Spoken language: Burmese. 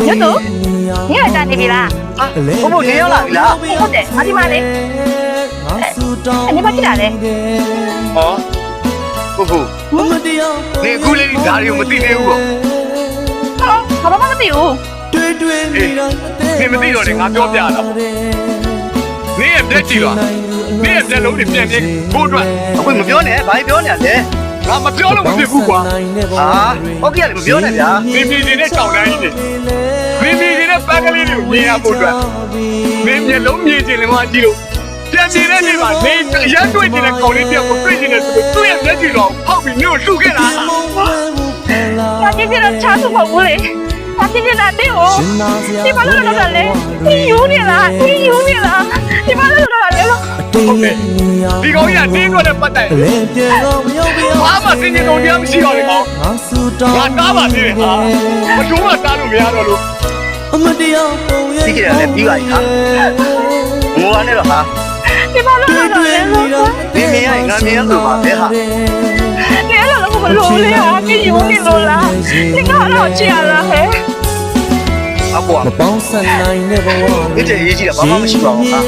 ညတူညရကြနေပြီလား ဘုံနေရောက်လာပြီလား ဟုတ်တယ်အဒီမလေးအနေမကြည့်တာလေ ဟောနေအခုလေးဒါတွေကိုမသိသေးဘူးပေါ့ ဘာမှမသိဘူး နေမသိတော့လေငါပြောပြတာပေါ့နေရဲ့မျက်ကြည့်လားနေရဲ့မျက်လုံးတွေပြန်ပြန်ဖို့အတွက်အခုမပြောနဲ့ဘာပြောနေရလဲငါမပြောလို့မဖြစ်ဘူးကွာဟာဟုတ်ကဲ့လေမပြောနဲ့ဗျာနေပြည်နေတဲ့ကြောင်တိုင်းကြီးနေပြည်နေတဲ့ပန်းကလေးတွေကိုမြင်ရဖို့အတွက်နေမျက်လုံးမြင်ချင်တယ်မှကြည့်လို့ပြန်နေတဲ့နေ့မှာနေရမ်းတွေ့နေတဲ့ကောင်လေးတယောက်ကိုတွေ့နေတယ်ဆိုတော့သူ့ရဲ့မျက်ကြည့်တော့ဟောက်ပြီးညို့လှုပ်ခဲ့တာ ဘာကြည့်ကြတော့ချားသူမဟုတ်ဘူးလေဘာကြည့်ကြတာတဲ့ဟိုဒီဘာလို့လောက်တာလဲဒီယူနေလားဒီယူနေလားဒီဘာလို့လောက်တာလဲလို့ ဟုတ်ကဲ့ဒီကောင်ကြီးကတင်းတော့လည်းပတ်တိုင်ဘာမှစင်ကြုံတရားမရှိတော့လေကောင်ငါတားပါသေးတယ်ဟာမချိုးမှတားလို့မရတော့လို့ဒီကလည်းပြီးပါပြီဟာငိုရနဲ့တော့ဟာ ဒီဘာလို့လောက်တာလဲလို့ ဒီမြင်ရငါမြင်ရလို့ပါပဲဟာ 你来了，我罗嘞啊，你有你罗啦，你看到家了嘿。 အကွာ မပေါင်းဆက်နိုင်တဲ့ဘဝ ဒီတည်းရေးကြည့်တာဘာမှမရှိပါဘူးဟာ